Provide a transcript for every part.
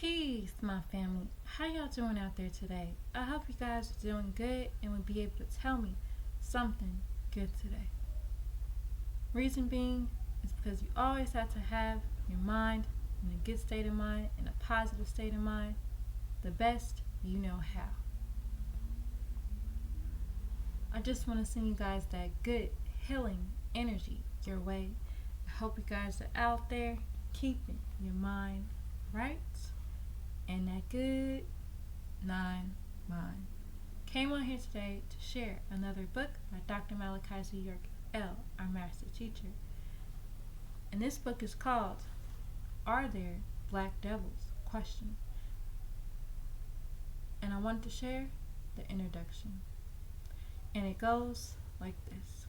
Peace, my family. How y'all doing out there today? I hope you guys are doing good and will be able to tell me something good today. Reason being is because you always have to have your mind in a good state of mind, in a positive state of mind, the best you know how. I just want to send you guys that good healing energy your way. I hope you guys are out there keeping your mind right and that good mind. Came on here today to share another book by Dr. Malachi L., our master teacher. And this book is called Are There Black Devils? Question. And I wanted to share the introduction. And it goes like this.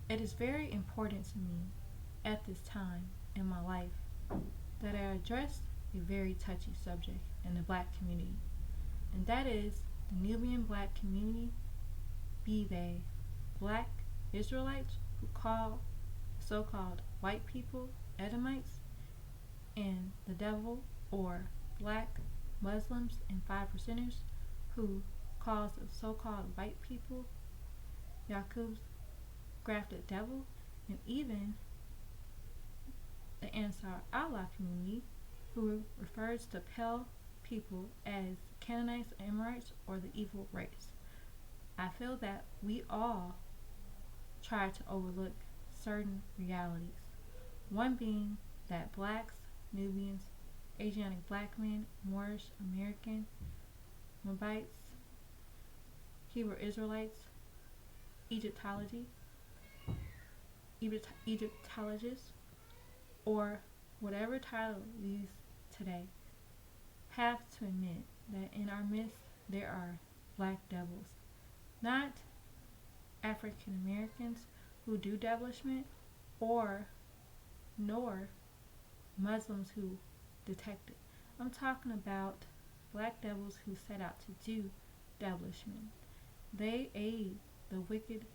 It is very important to me at this time in my life that I address a very touchy subject in the black community, and that is the Nubian black community, be they black Israelites who call so-called white people Edomites, and the devil, or black Muslims and 5%ers who calls the so-called white people Yaqub's grafted devil, and even the Ansar Allah community who refers to pale people as Canaanites, Amorites, or the evil race. I feel that we all try to overlook certain realities. One being that blacks, Nubians, Asiatic black men, Moorish, American, Moabites, Hebrew Israelites, Egyptologists, or whatever title we use today, have to admit that in our midst there are black devils. Not African Americans who do devilishment, or nor Muslims who detect it. I'm talking about black devils who set out to do devilishment. They aid the wicked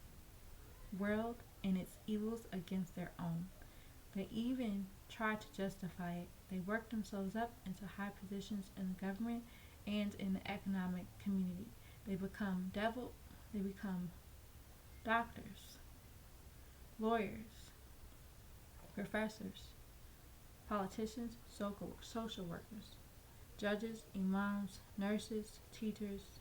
world in its evils against their own. They even try to justify it. They work themselves up into high positions in the government and in the economic community. They become doctors, lawyers, professors, politicians, social workers, judges, imams, nurses, teachers,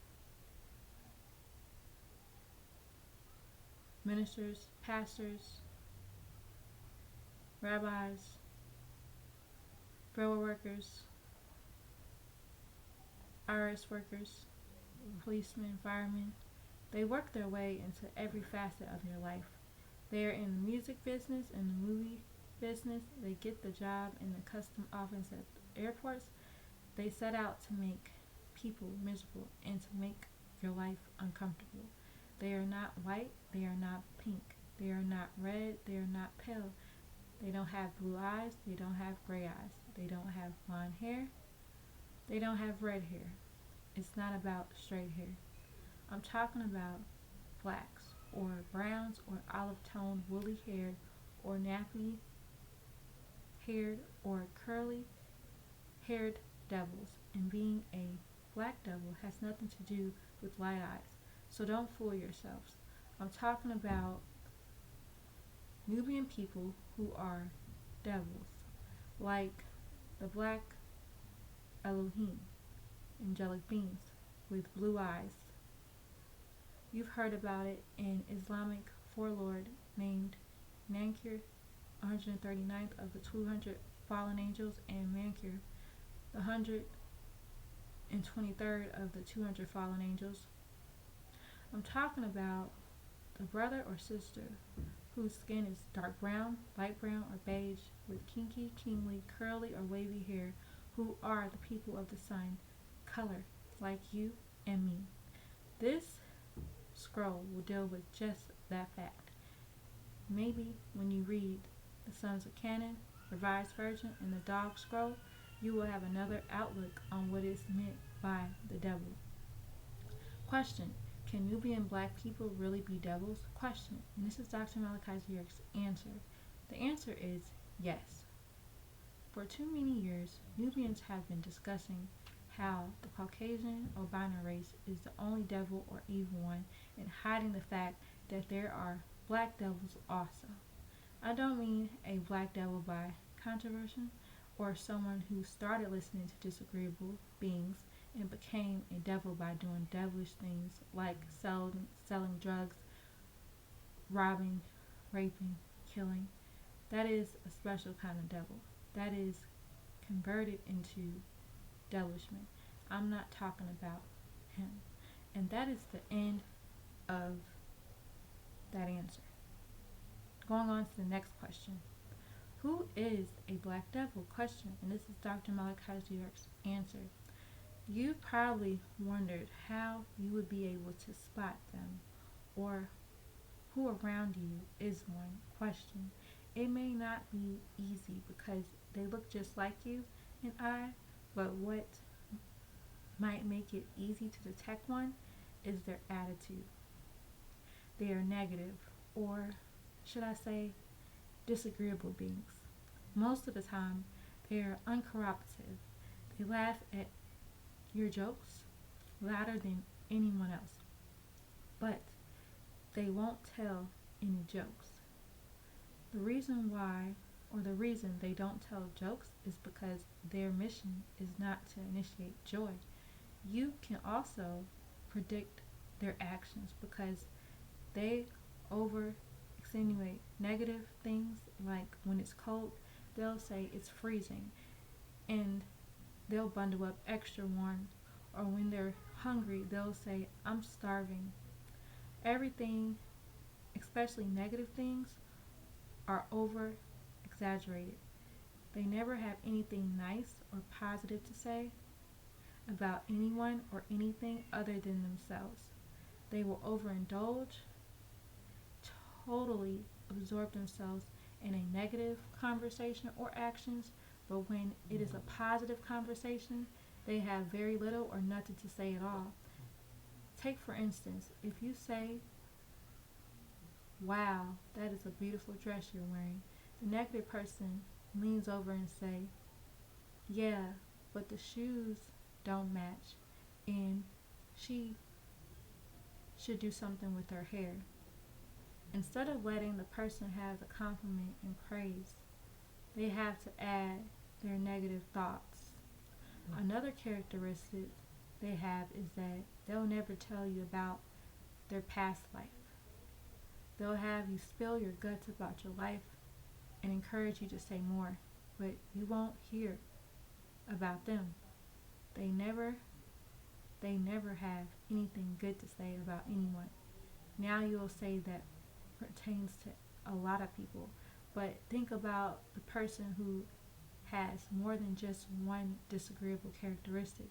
ministers, pastors, rabbis, railroad workers, IRS workers, policemen, firemen. They work their way into every facet of your life. They are in the music business, in the movie business. They get the job in the custom office at the airports. They set out to make people miserable and to make your life uncomfortable. They are not white. They are not pink. They are not red. They are not pale. They don't have blue eyes. They don't have gray eyes. They don't have blonde hair. They don't have red hair. It's not about straight hair. I'm talking about blacks, or browns, or olive-toned, woolly-haired, or nappy-haired, or curly-haired devils. And being a black devil has nothing to do with light eyes. So don't fool yourselves. I'm talking about Nubian people who are devils, like the black Elohim, angelic beings with blue eyes. You've heard about it in Islamic warlord named Nankir, 139th of the 200 fallen angels, and Mankir, the 123rd of the 200 fallen angels. I'm talking about the brother or sister whose skin is dark brown, light brown, or beige, with kinky, kingly, curly, or wavy hair, who are the people of the sun, color, like you and me. This scroll will deal with just that fact. Maybe when you read the Sons of Canon, Revised Version, and the Dog Scroll, you will have another outlook on what is meant by the devil. Question. Can Nubian black people really be devils? Question. And this is Dr. Malachi Zierk's answer. The answer is yes. For too many years, Nubians have been discussing how the Caucasian albino race is the only devil or evil one, and hiding the fact that there are black devils also. I don't mean a black devil by controversy or someone who started listening to disagreeable beings and became a devil by doing devilish things like selling drugs, robbing, raping, killing. That is a special kind of devil. That is converted into devilishment. I'm not talking about him. And that is the end of that answer. Going on to the next question. Who is a black devil? Question. And this is Dr. Malachi York's answer. You probably wondered how you would be able to spot them, or who around you is one. Question. It may not be easy because they look just like you and I, but what might make it easy to detect one is their attitude. They are negative, or should I say, disagreeable beings. Most of the time, they are uncooperative. They laugh at your jokes louder than anyone else, but they won't tell any jokes. The reason why, or the reason they don't tell jokes, is because their mission is not to initiate joy. You can also predict their actions because they over extenuate negative things, like when it's cold, they'll say it's freezing and they'll bundle up extra warm. Or when they're hungry, they'll say, I'm starving. Everything, especially negative things, are over exaggerated. They never have anything nice or positive to say about anyone or anything other than themselves. They will overindulge, totally absorb themselves in a negative conversation or actions, but when it is a positive conversation, they have very little or nothing to say at all. Take for instance, if you say, wow, that is a beautiful dress you're wearing, the negative person leans over and say, yeah, but the shoes don't match, and she should do something with her hair. Instead of letting the person have the compliment and praise, they have to add their negative thoughts. Another characteristic they have is that they'll never tell you about their past life. They'll have you spill your guts about your life and encourage you to say more, but you won't hear about them. They never have anything good to say about anyone. Now you'll say that pertains to a lot of people, but think about the person who has more than just one disagreeable characteristic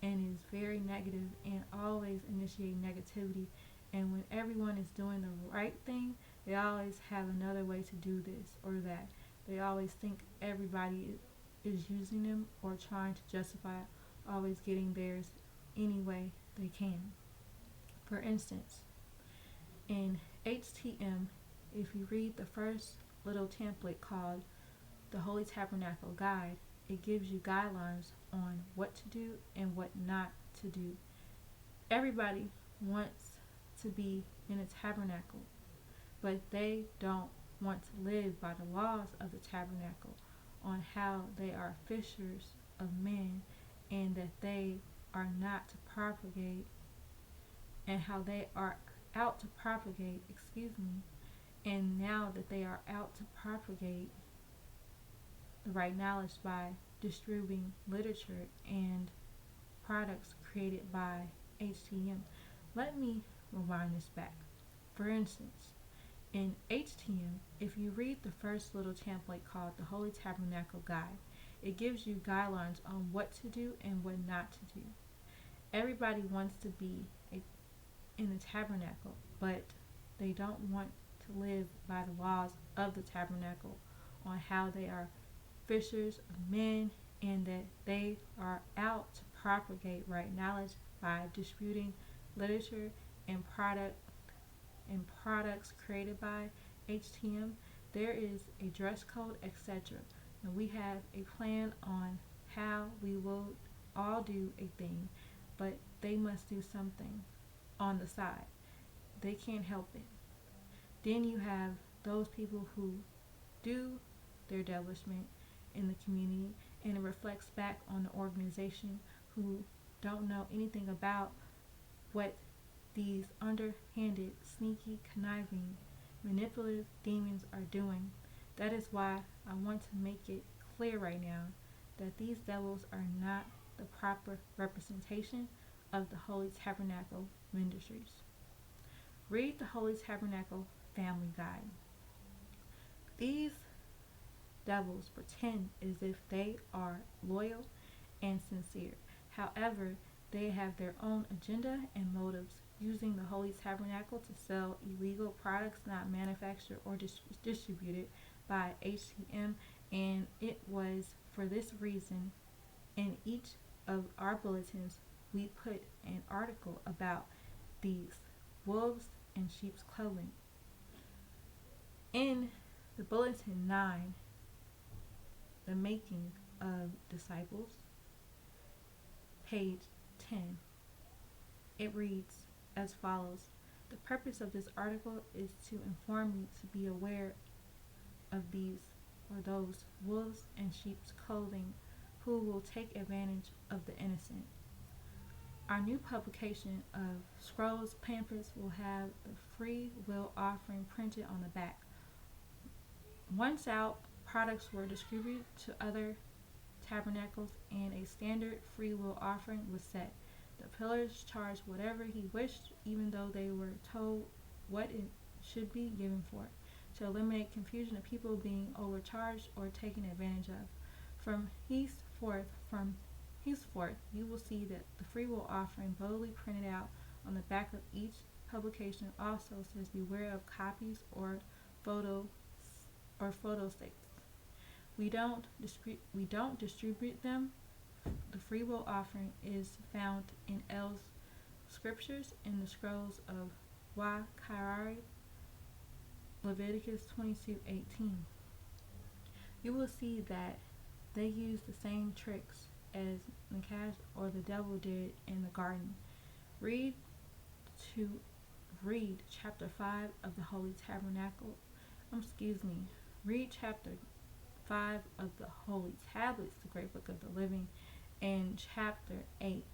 and is very negative and always initiating negativity, and when everyone is doing the right thing, they always have another way to do this or that. They always think everybody is using them or trying to justify always getting theirs any way they can. For instance, in HTM, if you read the first little template called the Holy Tabernacle Guide, it gives you guidelines on what to do and what not to do. Everybody wants to be in a tabernacle, but they don't want to live by the laws of the tabernacle on how they are fishers of men, and that they are not to propagate, and how they are out to propagate, and now that they are out to propagate the right knowledge by distributing literature and products created by HTM. Let me rewind this back. For instance, in HTM, if you read the first little template called the Holy Tabernacle Guide, it gives you guidelines on what to do and what not to do. Everybody wants to be in the tabernacle, but they don't want to live by the laws of the tabernacle on how they are fishers of men, and that they are out to propagate right knowledge by distributing literature and products created by HTM. There is a dress code, etc. and we have a plan on how we will all do a thing, but they must do something on the side. They can't help it. Then you have those people who do their devilishment in the community, and it reflects back on the organization who don't know anything about what these underhanded, sneaky, conniving, manipulative demons are doing. That is why I want to make it clear right now that these devils are not the proper representation of the Holy Tabernacle ministries. Read the Holy Tabernacle Family Guide. These devils pretend as if they are loyal and sincere. However, they have their own agenda and motives, using the Holy Tabernacle to sell illegal products not manufactured or distributed by HTM, and it was for this reason in each of our bulletins we put an article about these wolves in sheep's clothing. In the bulletin 9, the making of disciples, page 10, it reads as follows: the purpose of this article is to inform you to be aware of these or those wolves in sheep's clothing who will take advantage of the innocent. Our new publication of scrolls pamphlets will have the free will offering printed on the back. Once out, products were distributed to other tabernacles and a standard free will offering was set. The pillars charged whatever he wished, even though they were told what it should be given for, to eliminate confusion of people being overcharged or taken advantage of. From henceforth, you will see that the free will offering boldly printed out on the back of each publication also says beware of copies or photo states. We don't distribute them. The free will offering is found in L's scriptures in the scrolls of Wakaari, Leviticus 22:18. You will see that they use the same tricks as Nakash or the devil did in the garden. Read chapter 5 of the Holy Tabernacle. Read chapter 5 of the Holy Tablets, the Great Book of the Living, and chapter 8,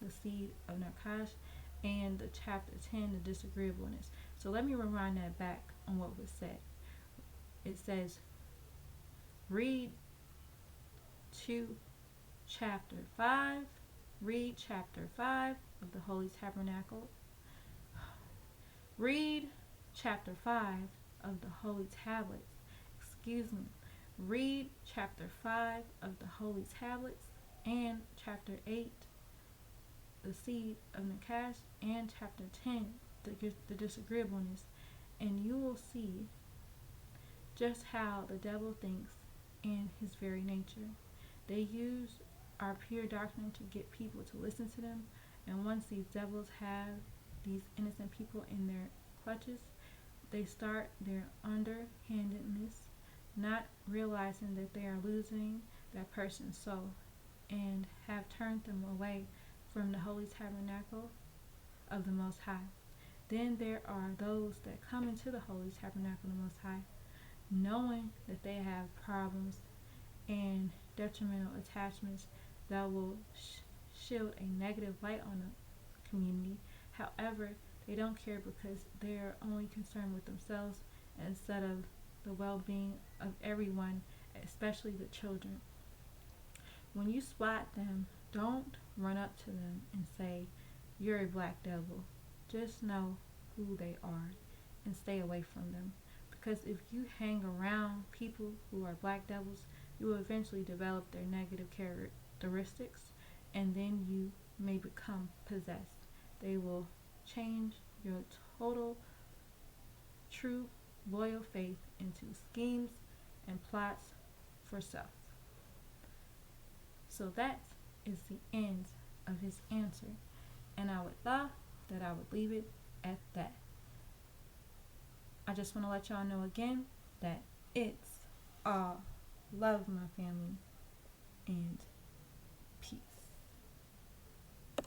the Seed of Nakash, and the chapter 10, the Disagreeableness. So let me rewind that back on what was said. It says, read chapter 5 of the Holy Tabernacle. Read chapter 5 of the Holy Tablets. Read chapter 5 of the Holy Tablets and chapter 8, the Seed of Nakash, and chapter 10, the Disagreeableness, and you will see just how the devil thinks in his very nature. They use our pure doctrine to get people to listen to them, and once these devils have these innocent people in their clutches, they start their underhandedness, not realizing that they are losing that person's soul, and have turned them away from the Holy Tabernacle of the Most High. Then there are those that come into the Holy Tabernacle of the Most High, knowing that they have problems and detrimental attachments that will shield a negative light on the community. However, they don't care because they are only concerned with themselves instead of the well-being of everyone, especially the children. When you spot them, don't run up to them and say, "You're a black devil." Just know who they are and stay away from them. Because if you hang around people who are black devils, you will eventually develop their negative characteristics, and then you may become possessed. They will change your total, true, loyal faith into schemes and plots for self. So that is the end of his answer, and I would thought that I would leave it at that. I just want to let y'all know again that it's all love my family, and